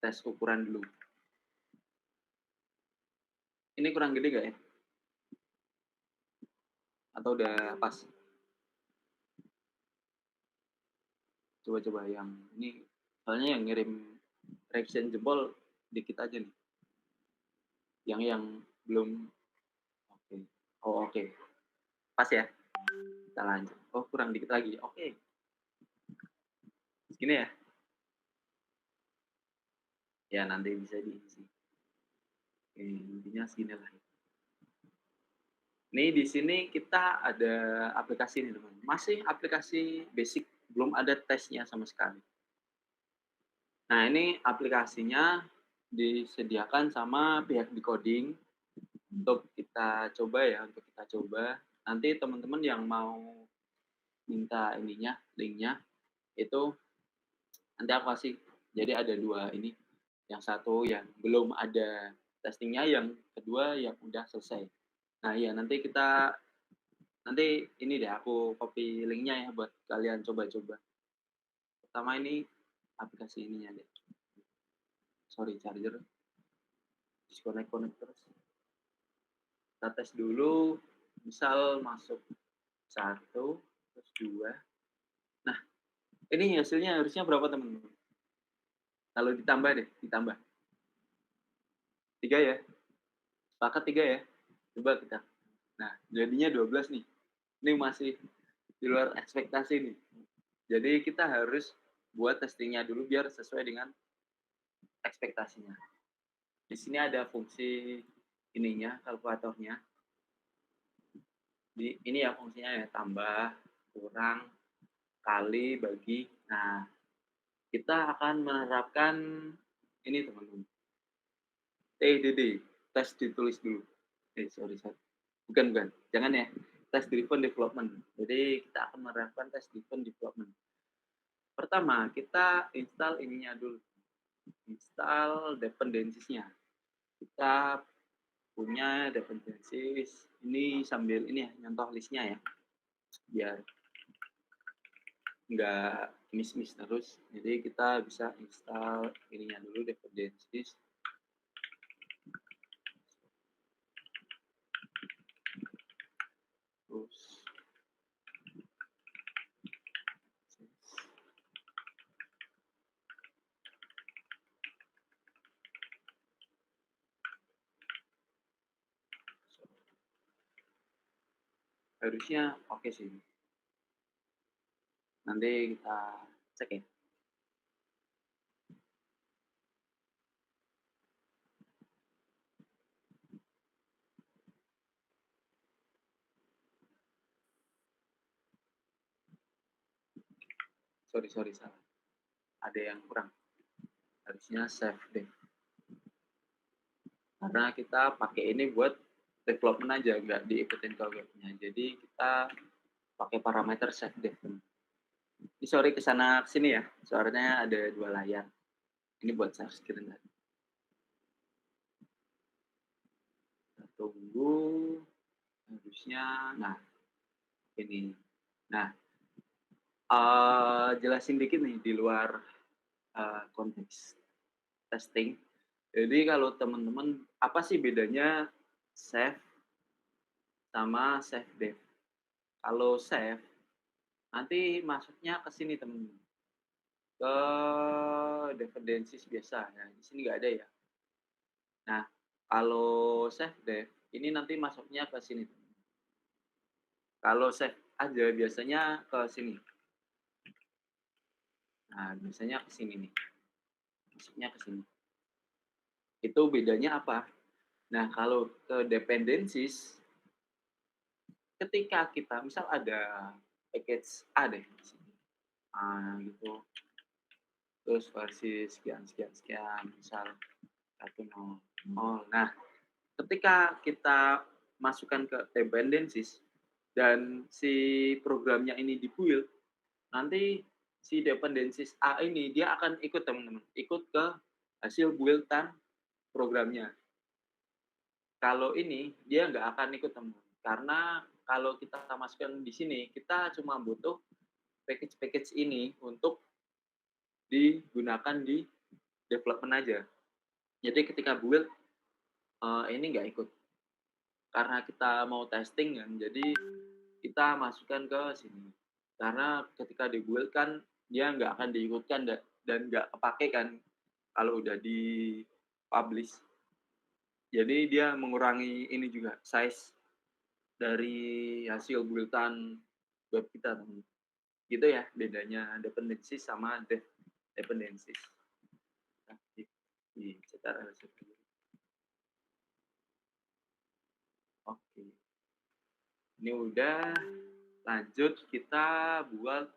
tes ukuran dulu. Ini kurang gede nggak ya? Atau udah pas? Coba-coba yang ini, soalnya yang ngirim reaction jempol dikit aja nih, yang belum oke. Oh, oke. Pas ya? Kita lanjut. Oh, kurang dikit lagi. Oke, segini ya? Ya nanti bisa diisi. Oke, intinya segini lah. Nih di sini kita ada aplikasi nih teman, masih aplikasi basic, belum ada tesnya sama sekali. Nah ini aplikasinya disediakan sama pihak Decoding untuk kita coba ya, untuk kita coba. Nanti teman-teman yang mau minta ininya, linknya itu nanti aku kasih. Jadi ada 2 ini, yang satu yang belum ada testingnya, yang kedua yang udah selesai. Nah iya nanti ini deh aku copy linknya ya buat kalian coba-coba. Pertama ini aplikasi ininya deh. Sorry charger disconnect terus. Kita tes dulu, misal masuk satu, terus 2. Nah, ini hasilnya harusnya berapa teman-teman? Kalau ditambah deh, ditambah. 3 ya? Sepakat 3 ya? Coba kita. Nah, jadinya 12 nih. Ini masih di luar ekspektasi nih. Jadi kita harus buat testingnya dulu biar sesuai dengan ekspektasinya. Di sini ada fungsi ininya, kalkulatornya. Ini ya fungsinya ya, tambah, kurang, kali, bagi. Nah, kita akan menerapkan ini teman-teman, TDD, test ditulis dulu. Sorry. Bukan, jangan ya, test driven development. Jadi kita akan menerapkan test driven development. Pertama, kita install ininya dulu, install dependencies-nya. Kita punya dependencies, ini sambil ini ya, nyontoh listnya ya, biar nggak miss terus. Jadi kita bisa install ininya dulu, dependencies. Terus harusnya oke sih. Nanti kita cek ya. Sorry, salah. Ada yang kurang. Harusnya save deh. Karena kita pakai ini buat development aja, nggak diikutin ke webnya. Jadi kita pakai parameter save dev. Ini sorry kesana kesini ya. Soalnya ada 2 layar. Ini buat share screen tadi. Kita tunggu. Harusnya, nah ini. Nah, jelasin dikit nih di luar konteks testing. Jadi kalau teman-teman, apa sih bedanya save sama save dev? Kalau save, nanti masuknya ke sini teman-teman, ke dependencies biasa. Nah, di sini nggak ada ya. Nah, kalau save dev, ini nanti masuknya ke sini. Kalau save aja biasanya ke sini. Nah, biasanya ke sini nih. Masuknya ke sini. Itu bedanya apa? Nah, kalau ke dependencies, ketika kita misal ada package A deh di sini. Gitu. Terus versi sekian, misal 1.0.0. Nah, ketika kita masukkan ke dependencies dan si programnya ini di-build, nanti si dependencies A ini dia akan ikut teman-teman, ikut ke hasil build-an programnya. Kalau ini dia nggak akan ikut teman, karena kalau kita masukkan di sini, kita cuma butuh package-package ini untuk digunakan di development aja. Jadi ketika build, ini nggak ikut, karena kita mau testing kan, jadi kita masukkan ke sini. Karena ketika di-build kan dia nggak akan diikutkan dan nggak kepake kan kalau udah di-publish. Jadi dia mengurangi ini juga, size dari hasil build-an web kita, teman. Gitu ya bedanya dependencies sama dependencies. Nah, di secara resepsi. Oke. Ini udah, lanjut kita buat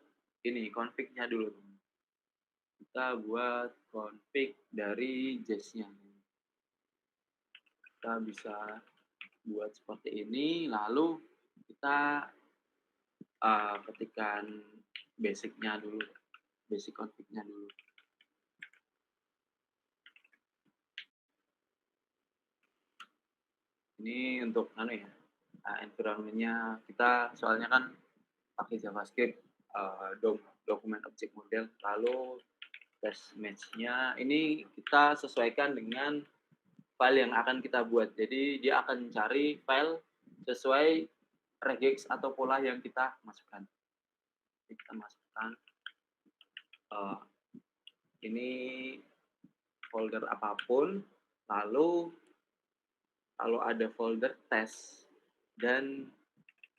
ini config-nya dulu, teman. Kita buat config dari JS-nya. Kita bisa buat seperti ini, lalu kita ketikkan basic-nya dulu, basic config-nya dulu. Ini untuk environment-nya kita soalnya kan pakai JavaScript, dokumen object model, lalu test match-nya ini kita sesuaikan dengan file yang akan kita buat. Jadi dia akan mencari file sesuai regex atau pola yang kita masukkan. Jadi kita masukkan ini folder apapun, lalu kalau ada folder test dan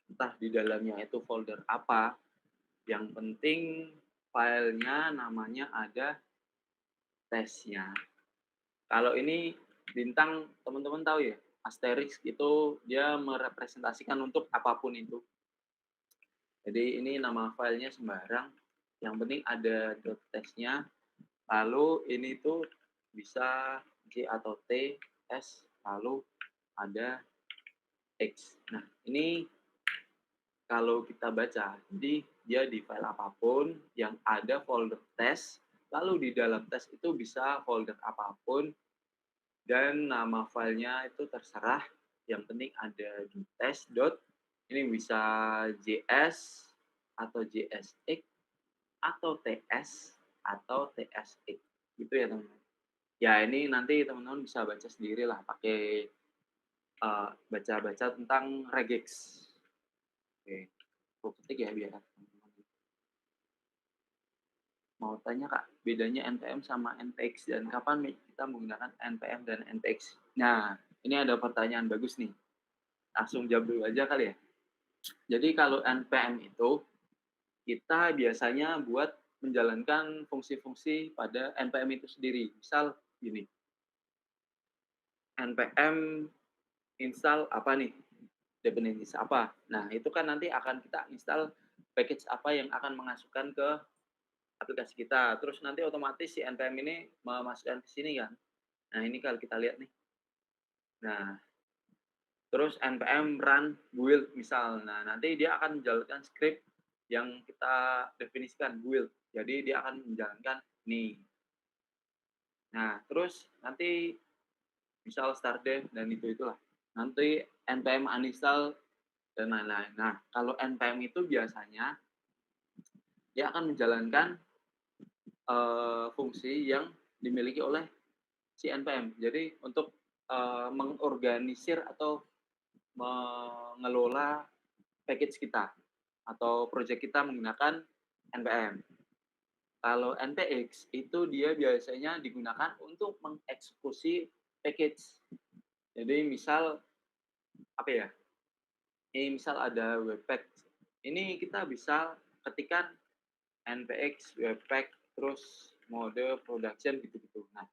entah di dalamnya itu folder apa, yang penting filenya namanya ada tesnya. Kalau ini bintang, teman-teman tahu ya, asterisk itu dia merepresentasikan untuk apapun itu. Jadi ini nama filenya sembarang, yang penting ada .test-nya, lalu ini tuh bisa J atau T, S, lalu ada X. Nah, ini kalau kita baca, jadi dia di file apapun yang ada folder test, lalu di dalam test itu bisa folder apapun, dan nama filenya itu terserah, yang penting ada di test. Ini bisa JS atau JSX atau TS atau TSX gitu ya teman-teman. Ya ini nanti teman-teman bisa baca sendiri lah pakai baca-baca tentang regex. Oke, aku ketik ya biar teman-teman. Mau tanya Kak, bedanya npm sama npx dan kapan kita menggunakan npm dan npx? Nah, ini ada pertanyaan bagus nih. Langsung jawab dulu aja kali ya. Jadi kalau npm itu kita biasanya buat menjalankan fungsi-fungsi pada npm itu sendiri. Misal gini, npm install apa nih? Dependencies apa? Nah, itu kan nanti akan kita install package apa yang akan memasukkan ke aplikasi kita. Terus nanti otomatis si npm ini memasukkan ke sini kan. Nah, ini kalau kita lihat nih. Nah, terus npm run build misal. Nah, nanti dia akan menjalankan script yang kita definisikan build. Jadi dia akan menjalankan nih. Nah, terus nanti misal start dev dan itulah. Nanti npm uninstall dan lain-lain. Nah, kalau npm itu biasanya dia akan menjalankan fungsi yang dimiliki oleh si npm. Jadi untuk mengorganisir atau mengelola package kita atau project kita menggunakan npm. Kalau npx itu dia biasanya digunakan untuk mengeksekusi package. Jadi misal apa ya? Ini misal ada webpack. Ini kita bisa ketikkan npx webpack terus mode production gitu-gitu. Nah,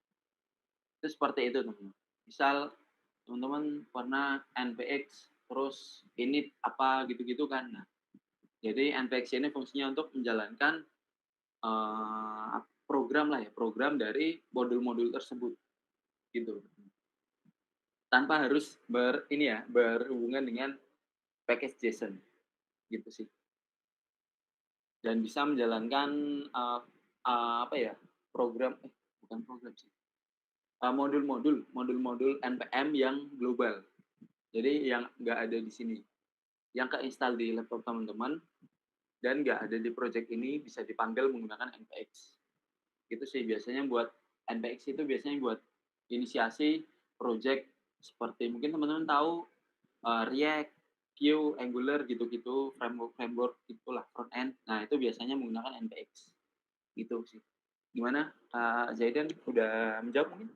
itu seperti itu teman-teman. Misal teman-teman pernah npx terus init apa gitu-gitu kan. Nah, jadi npx ini fungsinya untuk menjalankan program lah ya, program dari modul-modul tersebut gitu. Tanpa harus berhubungan dengan package JSON gitu sih. Dan bisa menjalankan apa ya? Bukan program sih. Modul-modul npm yang global. Jadi yang nggak ada di sini. Yang keinstall di laptop teman-teman dan nggak ada di project ini bisa dipanggil menggunakan npx. Itu sih biasanya buat NPX itu biasanya buat inisiasi project seperti mungkin teman-teman tahu, React, Vue, Angular gitu-gitu, framework gitulah, front end. Nah, itu biasanya menggunakan NPX, gitu sih. Gimana, Kak Zaidan, udah menjawab mungkin?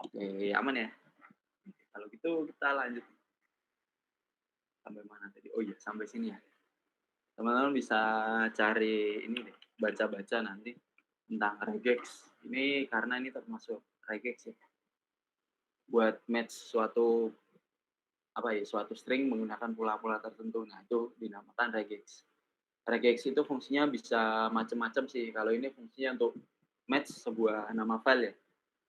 Oke, aman ya? Kalau gitu kita lanjut sampai mana tadi? Oh iya, sampai sini ya. Teman-teman bisa cari ini deh, baca-baca nanti tentang regex. Ini karena ini termasuk regex ya, buat match suatu suatu string menggunakan pola-pola tertentu. Nah, itu dinamakan regex. Regex itu fungsinya bisa macam-macam sih. Kalau ini fungsinya untuk match sebuah nama file ya,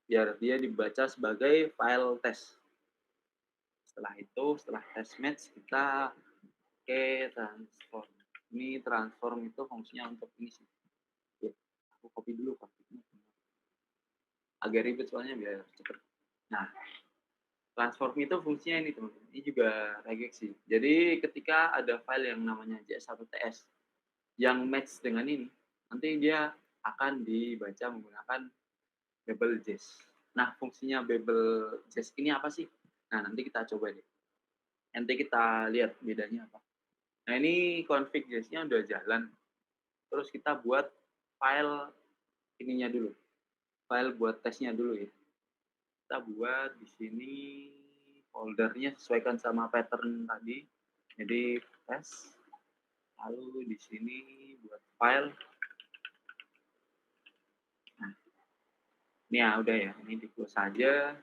biar dia dibaca sebagai file test. Setelah test match, kita pakai transform. Ini transform itu fungsinya untuk ini sih. Ya, aku copy dulu konfignya. Agak ribet soalnya biar cepet. Nah, transform itu fungsinya ini teman-teman. Ini juga regex sih. Jadi ketika ada file yang namanya js1ts yang match dengan ini, nanti dia akan dibaca menggunakan Babel Jazz. Nah, fungsinya Babel Jazz ini apa sih? Nah, nanti kita coba deh. Nanti kita lihat bedanya apa. Nah, ini config Jazz-nya udah jalan. Terus kita buat file ininya dulu. File buat tesnya dulu ya. Kita buat di sini foldernya sesuaikan sama pattern tadi. Jadi test. Lalu di sini buat file. Nah, ini ya udah ya. Ini di close saja.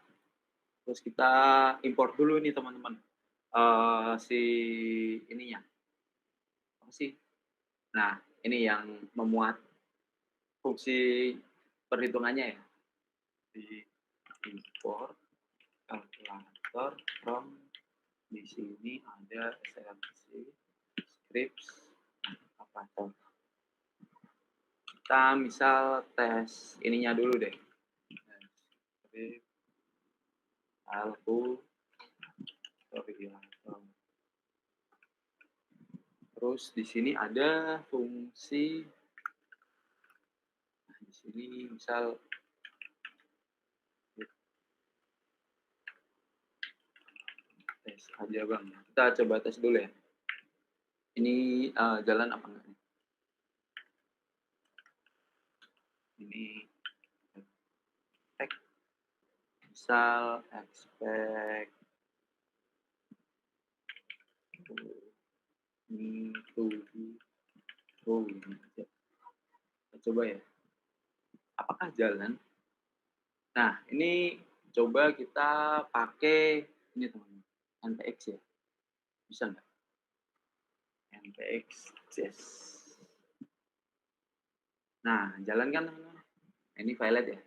Terus kita import dulu nih teman-teman. Si ininya. Apa sih? Nah, ini yang memuat fungsi perhitungannya ya. Di import kalkulator from di sini ada slc scripts kalkulator. Kita misal tes ininya dulu deh. Script kalkulator. Terus di sini ada fungsi. Nah, di sini misal tes aja bang. Kita coba tes dulu ya. Ini jalan apa enggak? Ini expect, misal expect ini to be true. Kita coba ya. Apakah jalan? Nah, ini coba kita pakai ini teman-teman, NPX ya. Bisa nggak? NPX yes. Nah, jalan kan teman-teman? Ini violet ya.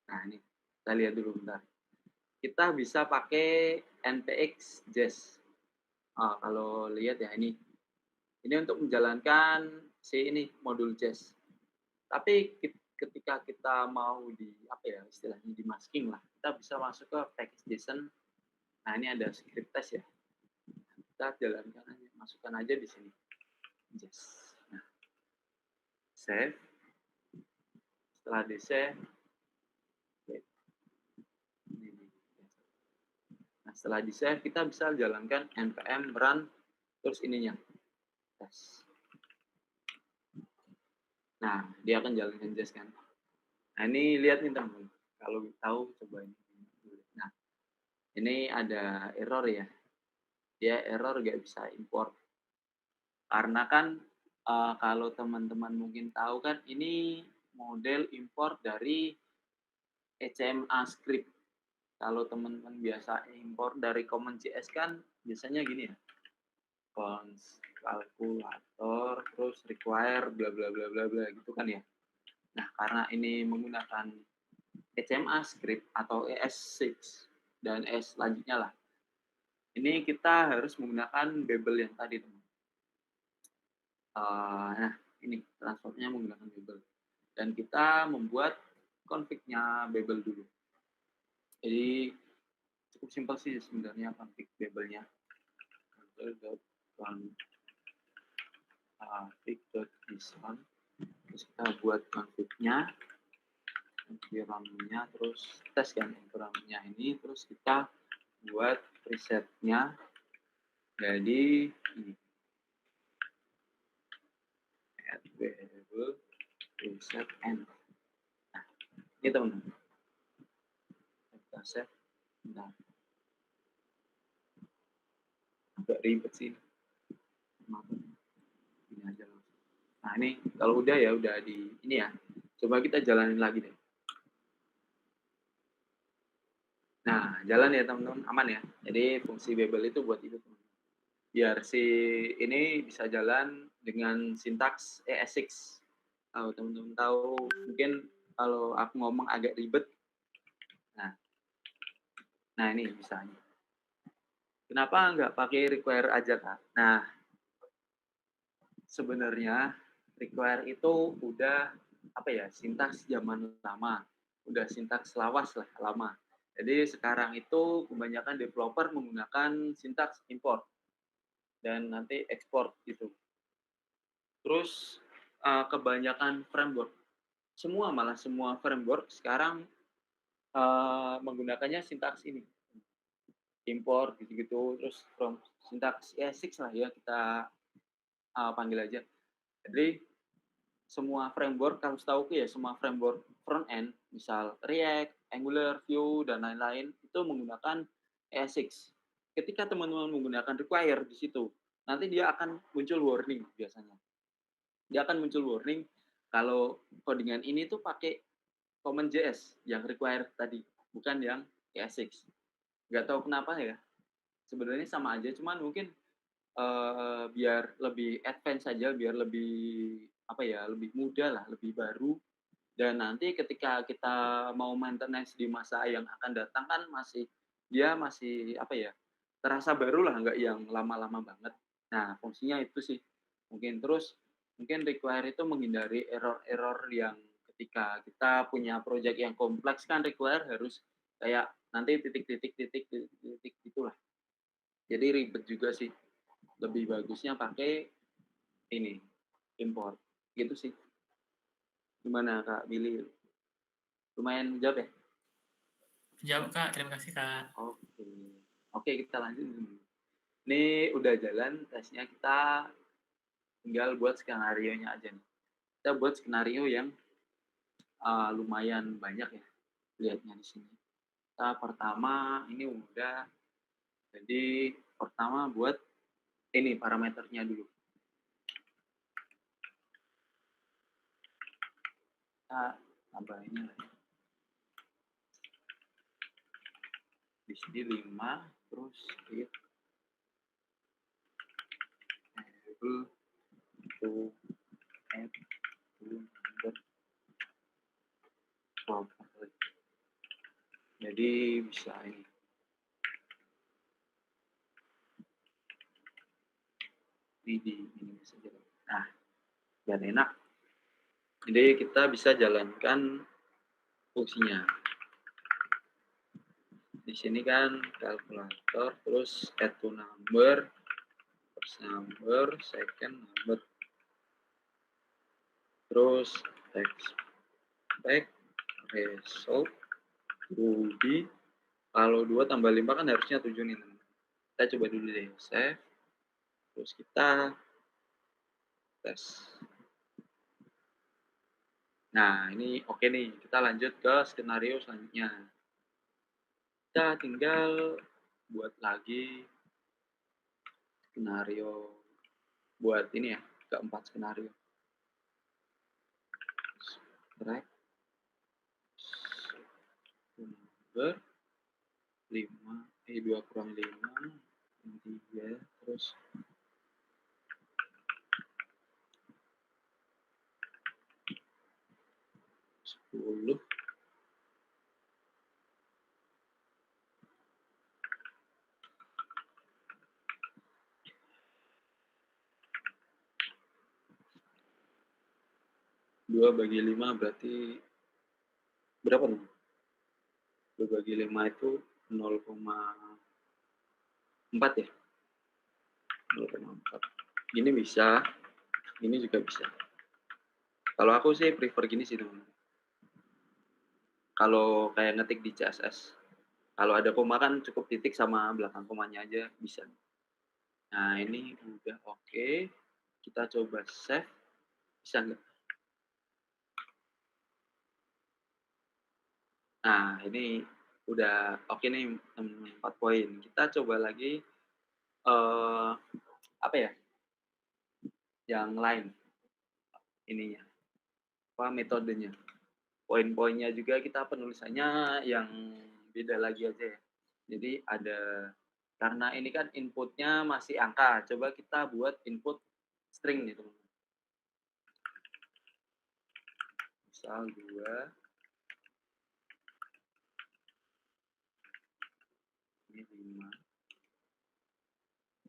Nah, ini kita lihat dulu bentar. Kita bisa pakai NPX Jazz. Kalau lihat ya ini untuk menjalankan si ini modul Jazz. Tapi ketika kita mau di apa ya istilahnya di masking lah, kita bisa masuk ke package.json. Nah, ini ada script test ya. Kita jalankan aja, masukkan aja di sini. Jazz. Nah, save. Setelah di save, nah setelah di save kita bisa jalankan npm run terus ininya tes. Nah, dia akan jalankan Jazz kan. Nah, ini lihat nih teman-teman. Kalau tahu coba ini. Nah, ini ada error ya. Dia error nggak bisa import. Karena kan kalau teman-teman mungkin tahu kan ini model import dari ECMA script. Kalau teman-teman biasa import dari CommonJS kan biasanya gini ya. Cons kalkulator terus require bla bla bla bla bla gitu kan ya. Nah, karena ini menggunakan ECMA script atau ES6 dan ES selanjutnya lah. Ini kita harus menggunakan Babel yang tadi teman. Nah, ini transformnya menggunakan Babel. Dan kita membuat config-nya Babel dulu. Jadi cukup simpel sih sebenarnya config Babel-nya. Babel.config.json Terus kita buat config-nya, environment-nya, terus tes kan environment-nya ini, terus kita buat preset-nya. Jadi ini add variable preset and. Nah, ini teman-teman. Kita save. Bentar. Agak ribet sih. Ini aja langsung. Nah, ini kalau udah ya udah di ini ya. Coba kita jalanin lagi deh. Nah, jalan ya teman-teman, aman ya. Jadi fungsi Babel itu buat itu teman-teman. Biar si ini bisa jalan dengan sintaks ES6. Kalau teman-teman tahu, mungkin kalau aku ngomong agak ribet. Nah ini misalnya. Kenapa nggak pakai require aja, Kak? Nah, sebenarnya require itu udah apa ya, sintaks zaman lama. Udah sintaks lawas lah, lama. Jadi sekarang itu kebanyakan developer menggunakan sintaks import dan nanti ekspor gitu. Terus kebanyakan framework, malah semua framework sekarang menggunakannya sintaks ini, import gitu-gitu, terus from sintaks ES6 lah ya kita panggil aja. Jadi semua framework, kalau setahuku ya semua framework front end, misal React, Angular, Vue, dan lain-lain, itu menggunakan ES6. Ketika teman-teman menggunakan require di situ, nanti dia akan muncul warning biasanya. Dia akan muncul warning kalau codingan ini tuh pakai Common.js yang require tadi, bukan yang ES6. Nggak tahu kenapa ya. Sebenarnya sama aja, cuman mungkin biar lebih advance saja, biar lebih apa ya, lebih mudah lah, lebih baru. Dan nanti ketika kita mau maintenance di masa yang akan datang kan masih apa ya, terasa baru lah, nggak yang lama-lama banget. Nah, fungsinya itu sih. Mungkin require itu menghindari error-error yang ketika kita punya project yang kompleks kan require harus kayak nanti titik gitulah. Jadi ribet juga sih. Lebih bagusnya pakai ini, import. Gitu sih. Gimana Kak Billy? Lumayan jawab ya? Jawab Kak, terima kasih Kak. Oke, kita lanjut. Ini udah jalan tesnya, kita tinggal buat skenario-nya aja nih. Kita buat skenario yang lumayan banyak ya, lihatnya di sini. Kita pertama ini udah, jadi pertama buat ini parameternya dulu. Kita tambahinnya lah ya. Di sini 5, terus hit variable to add to number properly. Jadi bisa ini di ini saja. Nah, biar enak. Jadi kita bisa jalankan fungsinya. Di sini kan kalkulator, terus add to number, first number, second number, terus expect result Ruby. Kalau 2 tambah 5 kan harusnya 7 nih teman. Kita coba dulu deh, save, terus kita tes. Nah ini oke nih, kita lanjut ke skenario selanjutnya. Kita tinggal buat lagi skenario buat ini ya, keempat skenario. Drag number 5, 2 kurang 5, 3, terus 10. Dua bagi 5 berarti berapa nih? 2 bagi 5 itu 0,4 ya? 0,4. Ini bisa, ini juga bisa. Kalau aku sih prefer gini sih, teman. Kalau kayak ngetik di CSS, kalau ada koma kan cukup titik sama belakang komanya aja bisa. Nah, ini udah oke, kita coba save, bisa nggak? Nah, ini udah oke nih, 4 poin. Kita coba lagi, apa ya, yang lain ininya, apa, metodenya. Poin-poinnya juga kita penulisannya yang beda lagi aja ya. Jadi ada karena ini kan input-nya masih angka, coba kita buat input string nih, teman-teman. Misal 2, ini 5,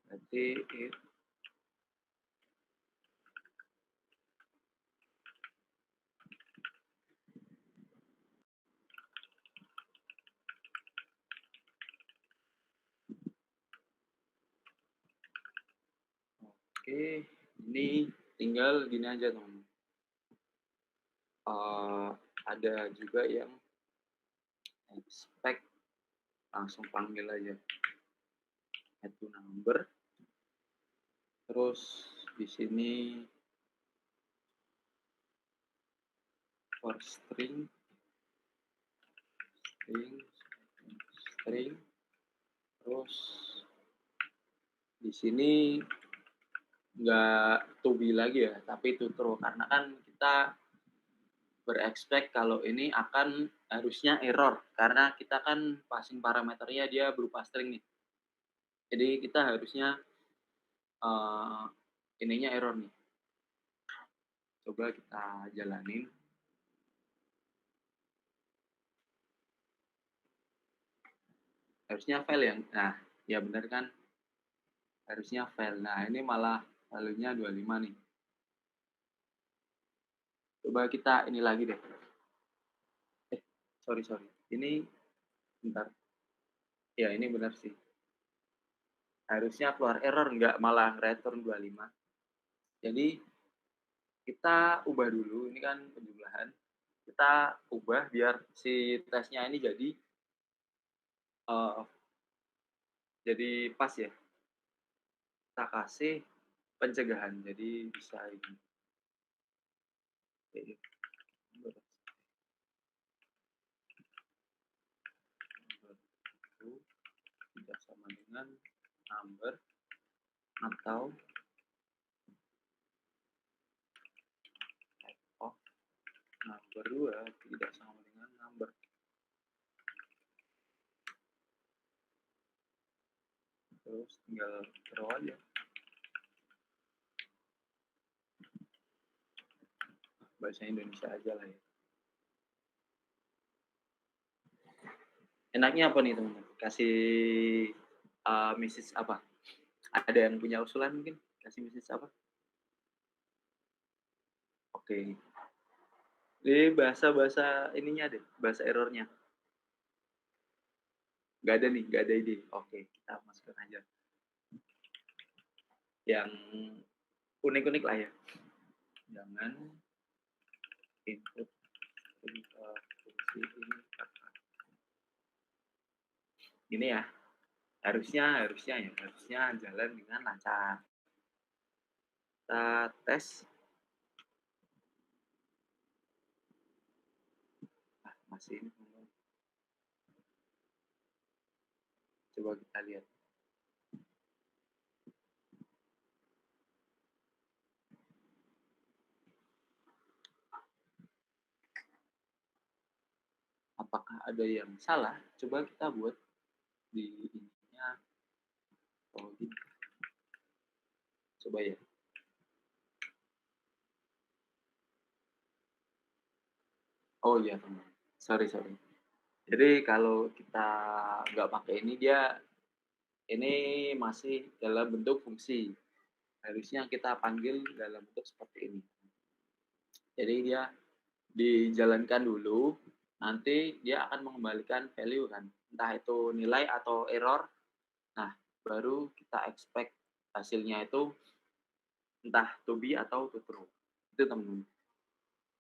berarti oke, ini tinggal gini aja, teman-teman. Ada juga yang expect, langsung panggil aja add to number, terus di sini for string, string, terus di sini nggak to be lagi ya, tapi to true, karena kan kita berekspek kalau ini akan harusnya error, karena kita kan passing parameternya dia berupa string nih. Jadi kita harusnya ininya error nih. Coba kita jalanin. Harusnya fail ya. Nah, ya benar kan? Harusnya fail. Nah, ini malah value-nya 25 nih. Coba kita ini lagi deh. Sorry. Ini bentar. Ya, ini benar sih. Harusnya keluar error, nggak malah return 25. Jadi, kita ubah dulu. Ini kan penjumlahan. Kita ubah biar si tesnya ini jadi pas ya. Kita kasih pencegahan. Jadi bisa ini. Tidak sama dengan number atau type of number 2 tidak sama dengan number. Terus tinggal throw aja. Bahasa Indonesia aja lah ya. Enaknya apa nih, teman-teman? Kasih message apa? Ada yang punya usulan mungkin? Kasih message apa? Oke. Ini bahasa ininya deh, bahasa errornya. Nggak ada nih, nggak ada ide. Oke, kita masukkan aja. Yang unik-unik lah ya. Jangan input fungsi ini ini ya. Harusnya jalan dengan lancar. Kita tes. Masih ini. Coba kita lihat. Apakah ada yang salah? Coba kita buat di ininya login. Coba ya. Oh iya, teman. Sorry. Jadi kalau kita nggak pakai ini, dia ini masih dalam bentuk fungsi. Harusnya kita panggil dalam bentuk seperti ini. Jadi dia dijalankan dulu, nanti dia akan mengembalikan value kan, entah itu nilai atau error. Nah, baru kita expect hasilnya itu entah to be atau to true. Itu, teman-teman.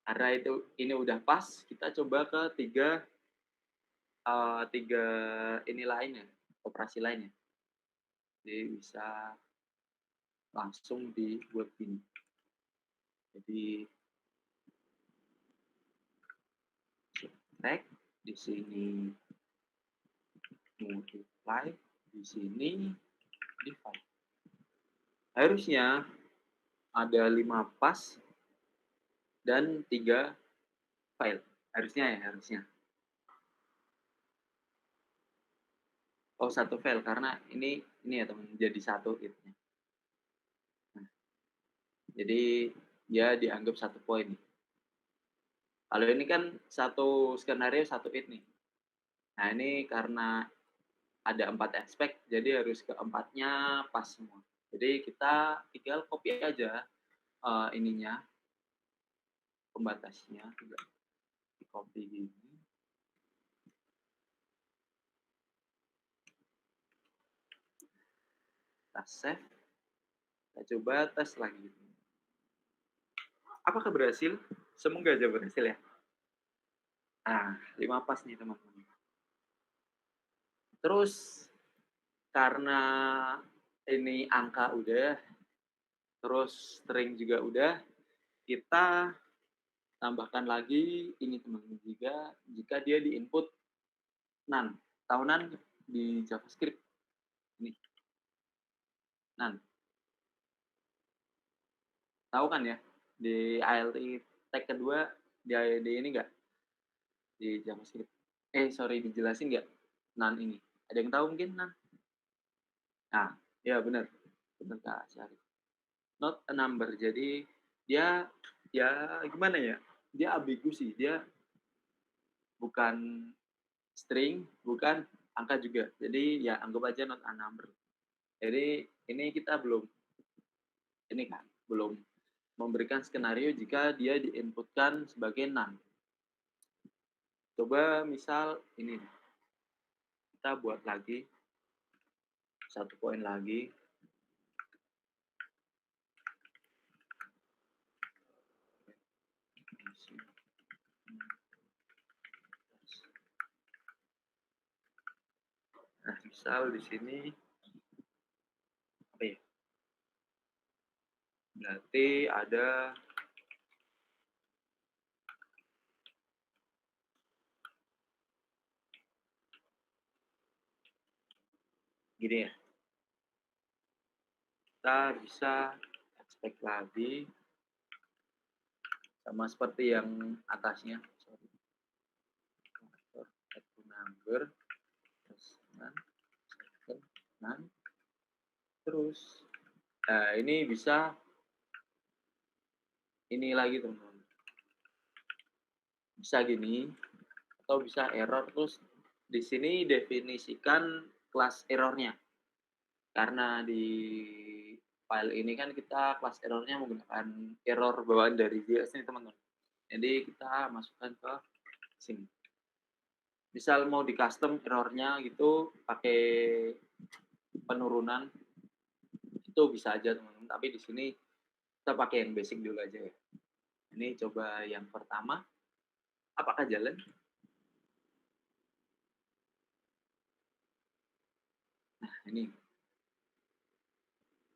Karena ini udah pas, kita coba ke 3 ini lainnya, operasi lainnya. Jadi bisa langsung dibuat gini. Jadi subtract, di sini multiply, di sini divide. Harusnya ada 5 pas dan 3 file. Harusnya ya, harusnya. Oh, 1 file karena ini ya teman, jadi 1 hitnya. Nah, jadi dia dianggap 1 poin. Kalau ini kan 1 skenario 1 hit nih. Nah, ini karena ada 4 aspek, jadi harus keempatnya pas semua. Jadi kita tinggal copy aja, ininya, pembatasnya juga di-copy gini. Kita save, kita coba tes lagi. Apakah berhasil? Semoga aja berhasil ya. Nah, 5 pas nih teman-teman. Terus karena ini angka udah, terus string juga udah, kita tambahkan lagi ini teman-teman, jika dia di-input none. Tahu none di JavaScript? Ini, none. Tahu kan ya? Di ILT tag kedua, di ini enggak? Di JavaScript. Sorry, dijelasin nggak none ini? Ada yang tahu mungkin none? Nah, ya benar. Benar Kak Syarif. Not a number. Jadi dia ya gimana ya? Dia ambigu sih. Dia bukan string, bukan angka juga. Jadi ya anggap aja not a number. Jadi ini kita belum memberikan skenario jika dia diinputkan sebagai none. Coba misal ini, kita buat lagi 1 poin lagi. Nah, misal di sini apa ya? Berarti ada gini ya. Kita bisa expect lagi sama seperti yang atasnya. Sorry. Add to number, terus none, terus. Nah, ini bisa ini lagi teman-teman. Bisa gini atau bisa error, terus di sini definisikan kelas errornya. Karena di file ini kan kita kelas errornya menggunakan error bawaan dari JS nih teman-teman. Jadi kita masukkan ke sini. Misal mau di custom errornya gitu pakai penurunan, itu bisa aja teman-teman. Tapi di sini kita pakai yang basic dulu aja ya. Ini coba yang pertama, apakah jalan? Nah, ini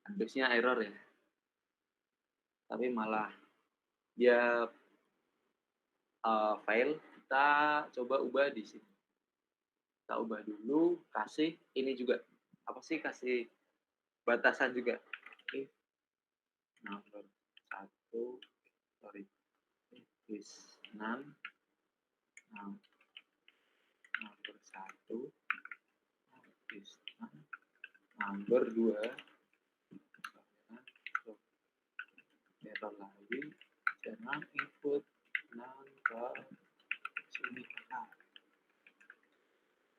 harusnya error ya. Tapi malah dia fail. Kita coba ubah di sini. Kita ubah dulu, kasih ini juga. Apa sih, kasih batasan juga. Oke. Nomor 1, sorry. Is none. Nomor 1 is none. Nomor 2 error lagi. Jangan input none ke sini.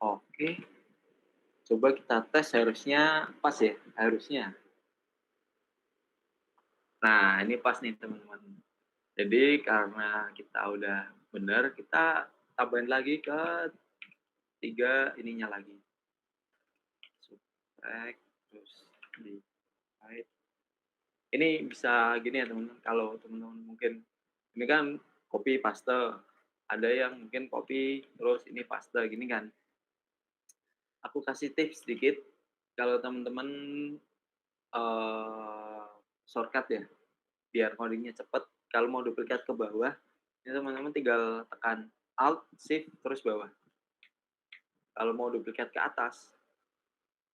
Oke. Coba kita tes, harusnya pas ya, harusnya. Nah, ini pas nih teman-teman. Jadi karena kita udah benar, kita tambahin lagi ke 3 ininya lagi. Subtract, terus divide. Ini bisa gini ya teman-teman, kalau teman-teman mungkin ini kan copy paste. Ada yang mungkin copy terus ini paste gini kan. Aku kasih tips sedikit, kalau teman-teman, eee, shortcut ya, biar coding-nya cepet, kalau mau duplikat ke bawah, ini teman-teman tinggal tekan Alt, Shift, terus bawah. Kalau mau duplikat ke atas,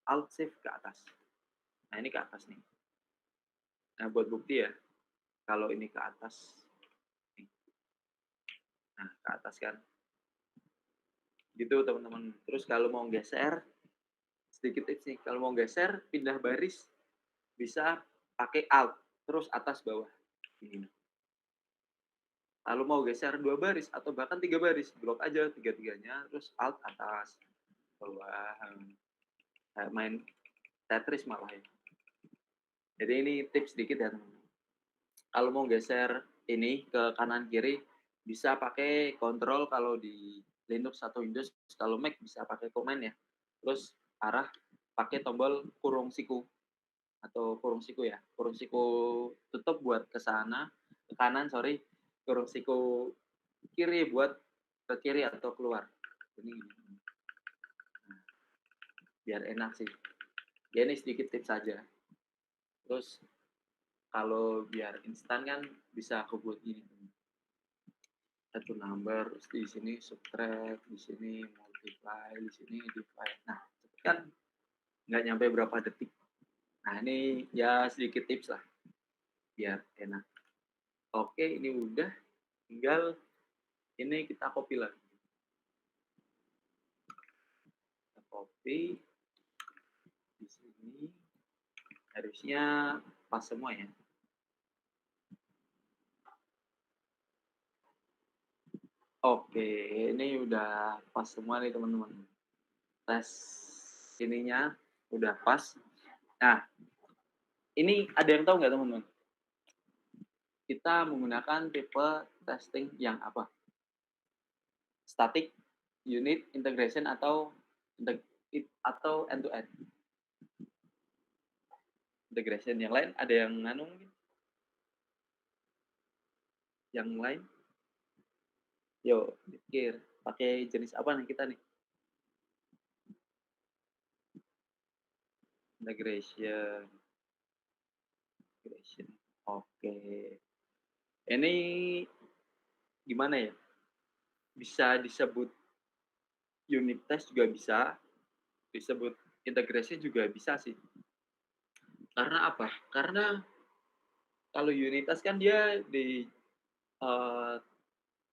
Alt, Shift, ke atas. Nah, ini ke atas nih. Nah, buat bukti ya, kalau ini ke atas, nih. Nah, ke atas kan. Gitu teman-teman. Terus kalau mau geser, sedikit tips nih, kalau mau geser, pindah baris, bisa pakai Alt, terus atas bawah. Ini. Lalu mau geser 2 baris atau bahkan 3 baris, blok aja tiga-tiganya, terus Alt atas, bawah, kayak main Tetris malah ya. Jadi ini tips sedikit ya teman-teman. Kalau mau geser ini ke kanan kiri, bisa pakai kontrol kalau di Linux atau Windows, kalau Mac bisa pakai command ya. Terus arah pakai tombol kurung siku atau kurung siku ya, kurung siku tutup buat ke sana, ke kanan sorry, kurung siku kiri buat ke kiri atau keluar. Ini gini. Nah, biar enak sih. Ya ini sedikit tips saja. Terus kalau biar instan kan bisa aku buat gini. Add to number, terus di sini subtract, di sini multiply, di sini divide. Nah, kan nggak nyampe berapa detik. Nah, ini ya sedikit tips lah, biar enak. Oke, ini udah. Tinggal ini kita copy lagi. Kita copy di sini. Harusnya pas semua ya. Oke, ini udah pas semua nih teman-teman. Tes ininya udah pas. Nah, ini ada yang tahu nggak teman-teman? Kita menggunakan tipe testing yang apa? Static, unit, integration, atau end to end? Integration. Yang lain ada yang nganu mungkin? Yang lain? Yuk, pikir. Pakai jenis apa nih kita nih? Integration. Integration. Oke. Ini gimana ya? Bisa disebut unit test juga bisa, disebut integrasi juga bisa sih. Karena apa? Karena kalau unit test kan dia di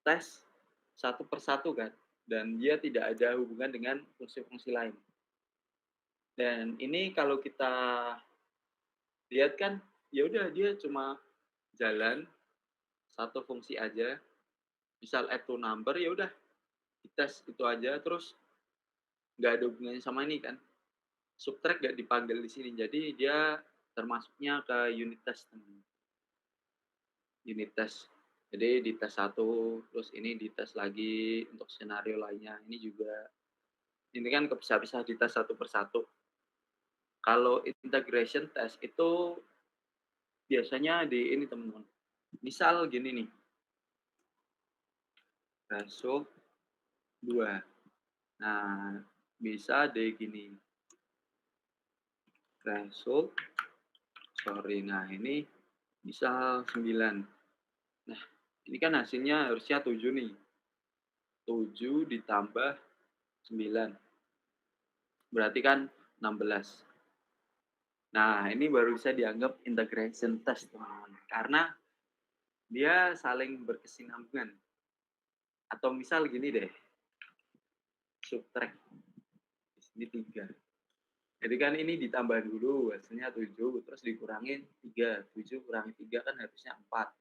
tes satu persatu kan, dan dia tidak ada hubungan dengan fungsi-fungsi lain. Dan ini kalau kita lihat kan, ya udah dia cuma jalan satu fungsi aja, misal add to number, ya udah dites itu aja, terus nggak ada hubungannya sama ini kan. Subtract nggak dipanggil di sini, jadi dia termasuknya ke unit test, unit test. Jadi di tes satu, terus ini dites lagi untuk skenario lainnya. Ini juga, ini kan kepisah-pisah dites satu persatu. Kalau integration test itu biasanya di ini teman-teman. Misal gini nih, result 2. Nah, bisa deh gini. Result, sorry, nah ini misal 9. Nah, ini kan hasilnya harusnya 7 nih. 7 ditambah 9. Berarti kan 16. Nah, ini baru bisa dianggap integration test, teman-teman. Karena dia saling berkesinambungan. Atau misal gini deh, subtract. Di sini 3. Jadi kan ini ditambah dulu, hasilnya 7, terus dikurangin 3. 7 kurangi 3 kan harusnya 4.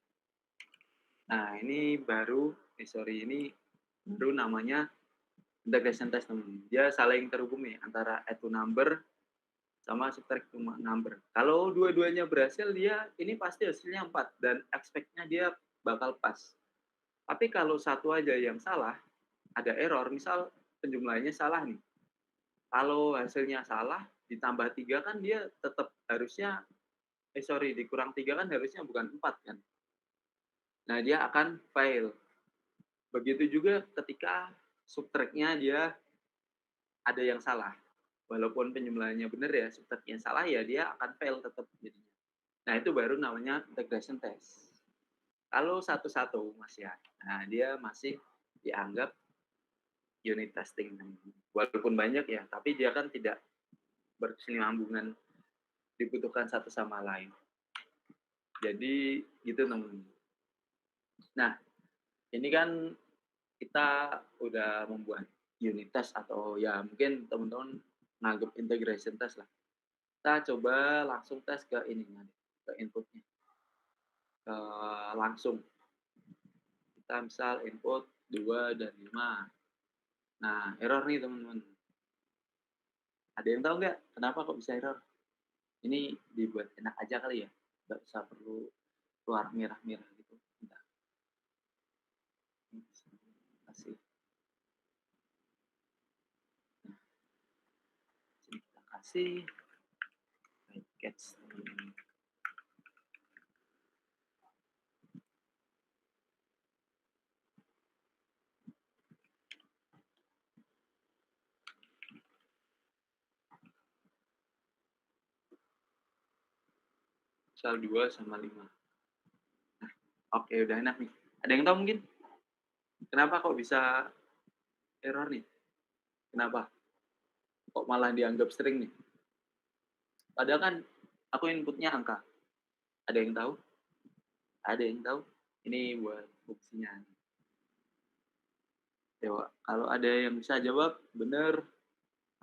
Nah, ini baru, ini baru namanya integration test, teman-teman. Dia saling terhubung nih antara add to number sama subtract to number. Kalau dua-duanya berhasil, dia ini pasti hasilnya 4 dan expect-nya dia bakal pas. Tapi kalau satu aja yang salah, ada error, misal penjumlahannya salah nih. Kalau hasilnya salah, ditambah 3 kan dia tetap harusnya, dikurang 3 kan harusnya bukan 4 kan. Nah, dia akan fail. Begitu juga ketika subtract-nya dia ada yang salah. Walaupun penjumlahannya benar ya, subtract-nya salah ya dia akan fail tetap jadinya. Nah, itu baru namanya integration test. Kalau satu-satu Mas ya, nah dia masih dianggap unit testing. Walaupun banyak ya, tapi dia kan tidak berkesinambungan, dibutuhkan satu sama lain. Jadi gitu teman. Nah, ini kan kita udah membuat unit test atau ya mungkin teman-teman nganggep integration test lah. Kita coba langsung tes ke ininya, ke inputnya. Langsung. Kita misal input 2 dan 5. Nah, error nih teman-teman. Ada yang tahu nggak kenapa kok bisa error? Ini dibuat enak aja kali ya, nggak usah perlu keluar merah-merah gitu. Bentar, kasih. Nah, sini kita kasih catch. Misal 2 sama 5. Nah, oke udah enak nih. Ada yang tahu mungkin? Kenapa kok bisa error nih? Kenapa? Kok malah dianggap string nih? Padahal kan aku inputnya angka. Ada yang tahu? Ada yang tahu? Ini buat fungsinya. Coba kalau ada yang bisa jawab bener,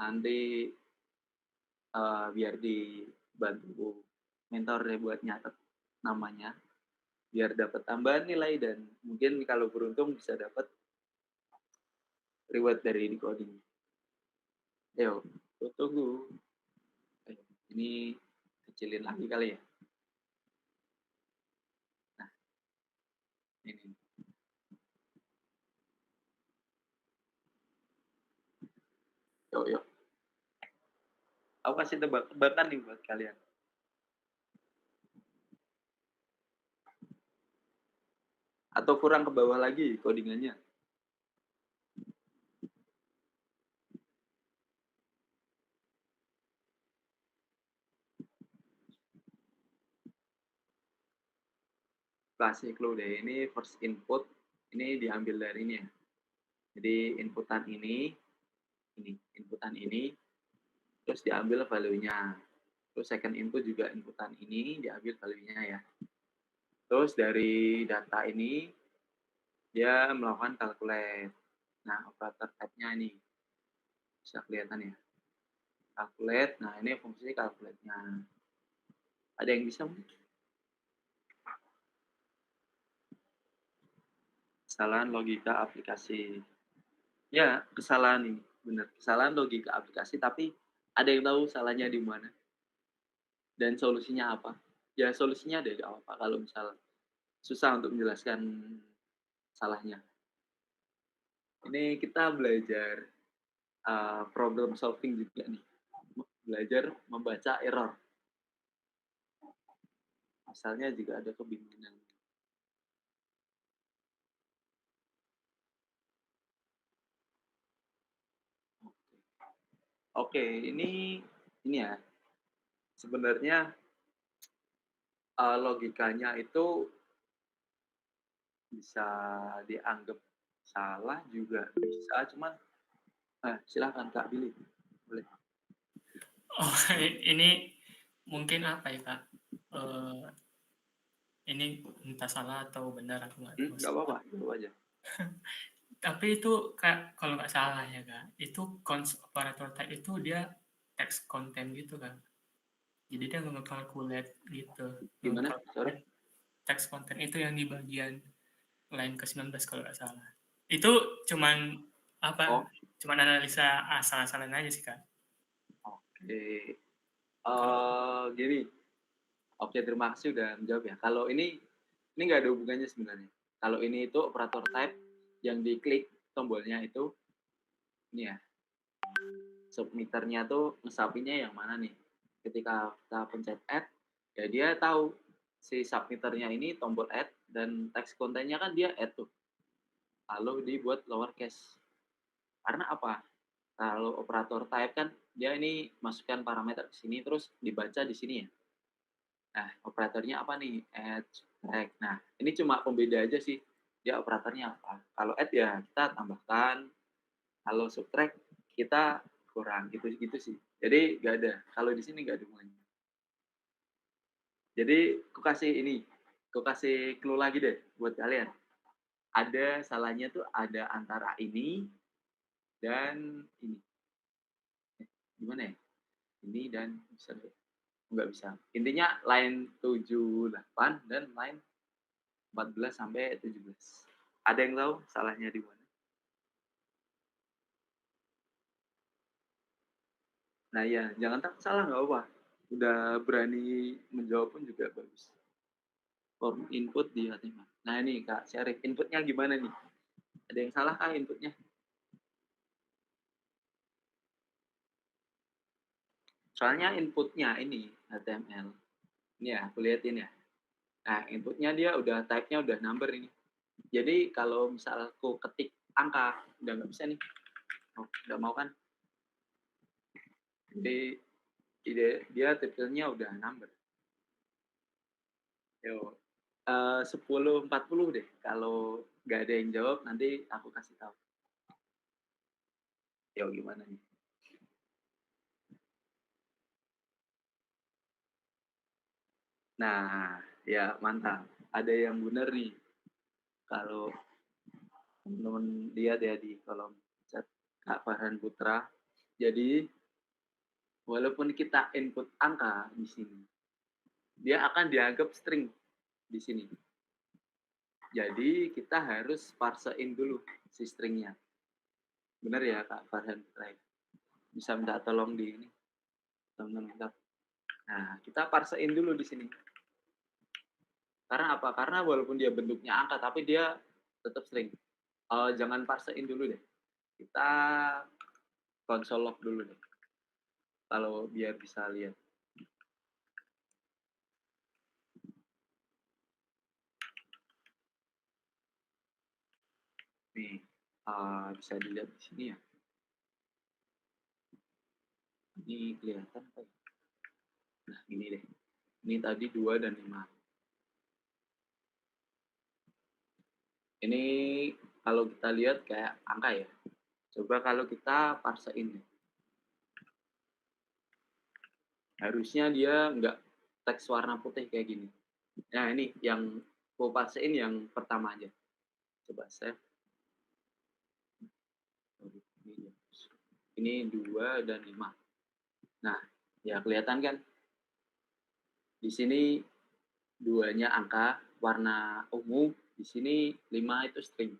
nanti biar dibantu mentor ya buat nyatet namanya, biar dapat tambahan nilai dan mungkin kalau beruntung bisa dapat reward dari decoding. Ayo, tunggu. Ini kecilin lagi kali ya. Nah, ini. Yuk. Aku kasih tebak-tebakan nih buat kalian. Atau kurang ke bawah lagi codingannya. Kasih clue deh, ini first input, ini diambil dari ini ya. Jadi inputan ini inputan ini, terus diambil value-nya. Terus second input juga inputan ini diambil value-nya ya. Terus dari data ini dia melakukan calculate. Nah, operator type-nya ini bisa kelihatan ya. Calculate. Nah, ini fungsi calculate-nya. Ada yang bisa mungkin? Kesalahan logika aplikasi. Ya, kesalahan ini. Benar, kesalahan logika aplikasi, tapi ada yang tahu salahnya di mana? Dan solusinya apa? Ya, solusinya ada apa kalau misal susah untuk menjelaskan salahnya. Ini kita belajar problem solving juga nih. Belajar membaca error. Asalnya juga ada kebingungan. Oke, ini ya. Sebenarnya logikanya itu bisa dianggap salah juga bisa, cuman silakan Kak Billy, boleh. Oh, ini mungkin apa ya, Kak, ini entah salah atau benar aku nggak tahu Nggak sih. apa-apa, jawab aja. Tapi itu Kak, kalau nggak salah ya, Kak, itu operator type itu dia text content gitu, Kak. Jadi dia nge-calculate gitu, Gimana? Sorry? nge-calculate text content itu yang di bagian line ke-19 kalau nggak salah. Itu cuman Oh, cuman analisa asal-asalan aja sih, Kak. oke. Kalau Gini, oke terima kasih udah menjawab ya. Kalau ini nggak ada hubungannya sebenarnya. Kalau ini itu operator type yang diklik tombolnya itu ini ya, submitternya tuh ngesapinya yang mana nih. Ketika kita pencet add, ya dia tahu si submitternya ini tombol add dan text kontennya kan dia add tuh. lalu dibuat lowercase. Karena apa? Kalau operator type kan dia ini masukkan parameter ke sini terus dibaca di sini ya. Nah, operatornya apa nih? Add, subtract. Nah, ini cuma pembeda aja sih, dia operatornya apa. Kalau add ya kita tambahkan, kalau subtract kita kurang, gitu-gitu sih. Jadi nggak ada, kalau di sini nggak ada hubungannya. Jadi aku kasih clue lagi deh buat kalian. Ada salahnya tuh ada antara ini dan ini. Gimana ya? Ini dan bisa nggak bisa. Intinya line 78 dan line 14 sampai 17. Ada yang tahu salahnya di mana? Nah iya, jangan takut salah nggak apa. Udah berani menjawab pun juga bagus. Form input di HTML. Nah ini Kak Syarif, inputnya gimana nih? Ada yang salah kah inputnya? Soalnya inputnya ini HTML. Ini ya, aku liatin ya. Nah, inputnya dia udah type-nya udah number ini. Jadi kalau misal aku ketik angka, udah nggak bisa nih. Oh, udah mau kan? Jadi dia tipenya udah number. Yo, 10.40 deh. Kalau nggak ada yang jawab, nanti aku kasih tahu. Yo, gimana nih? Nah, ya mantap. Ada yang benar nih. Kalau teman-teman lihat ya di kolom chat Kak Farhan Putra. Jadi, walaupun kita input angka di sini, dia akan dianggap string di sini. Jadi, kita harus parsein dulu si stringnya. Benar ya Kak Farhan Putra? Bisa minta tolong di ini, teman-teman. Nah, kita parsein dulu di sini. Karena apa? Karena walaupun dia bentuknya angka, tapi dia tetap string. Jangan parsein dulu deh. Kita console log dulu deh. Kalau biar bisa lihat. Nih, bisa dilihat di sini ya. Ini kelihatan apa ya? Nah, ini deh. Ini tadi 2 dan 5. Ini kalau kita lihat kayak angka ya. Coba kalau kita parsein deh. Harusnya dia nggak teks warna putih kayak gini. Nah, ini yang aku parsein yang pertama aja. Coba save. Ini 2 dan 5. Nah, ya kelihatan kan? Di sini 2-nya angka, warna ungu. Di sini 5 itu string.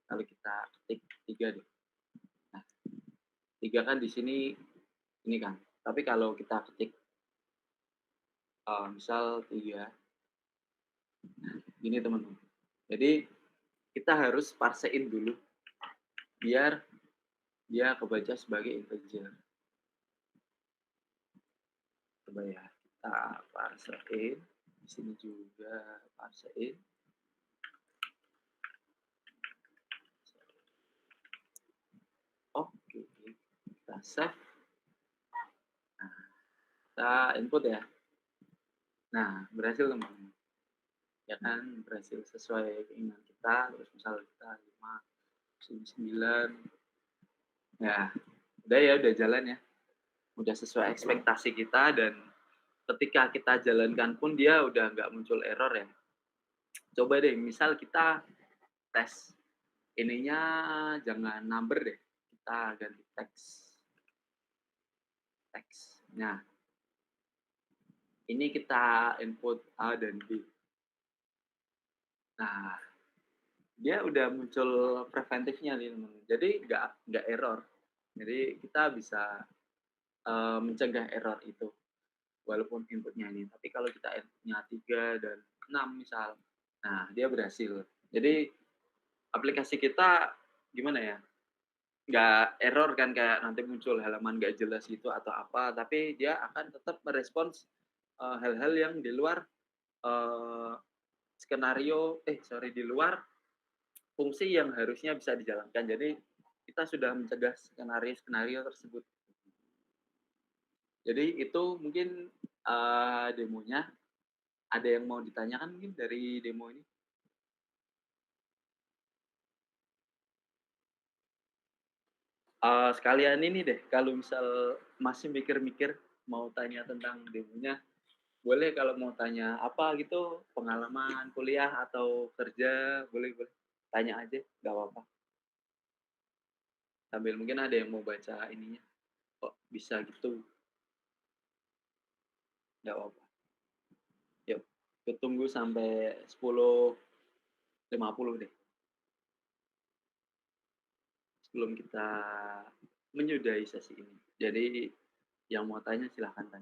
Kalau kita ketik 3 deh. Nah, 3 kan di sini ini kan. Tapi kalau kita ketik misal 3, gini teman-teman. Jadi kita harus parsein dulu biar dia kebaca sebagai integer. Coba ya, kita parsein. Di sini juga parsein. Oke, kita save. Nah, kita input ya. Nah, berhasil teman-teman. Ya kan, berhasil sesuai keinginan kita. Terus misal kita 5, 9. Ya, udah jalan ya. Udah sesuai ekspektasi kita dan ketika kita jalankan pun dia udah nggak muncul error ya. Coba deh, misal kita tes ininya jangan number deh, kita ganti teks. Nah, ini kita input A dan B. Nah, dia udah muncul preventifnya nih teman. Jadi nggak error. Jadi kita bisa mencegah error itu walaupun inputnya ini. Tapi kalau kita inputnya 3 dan 6 misal, nah dia berhasil. Jadi aplikasi kita gimana ya? Nggak error kan kayak nanti muncul halaman nggak jelas itu atau apa, tapi dia akan tetap merespons hal-hal yang di luar skenario, di luar fungsi yang harusnya bisa dijalankan. Jadi kita sudah mencegah skenario-skenario tersebut. Jadi itu mungkin, demonya. Ada yang mau ditanyakan mungkin dari demo ini? Sekalian ini deh, kalau misal masih mikir-mikir mau tanya tentang demonya, boleh kalau mau tanya apa gitu, pengalaman kuliah atau kerja, boleh boleh. Tanya aja, nggak apa-apa. Sambil mungkin ada yang mau baca ininya, kok bisa gitu, nggak apa-apa. Yuk, kutunggu sampai 10.50 deh, sebelum kita menyudahi sesi ini. Jadi yang mau tanya silahkan tanya.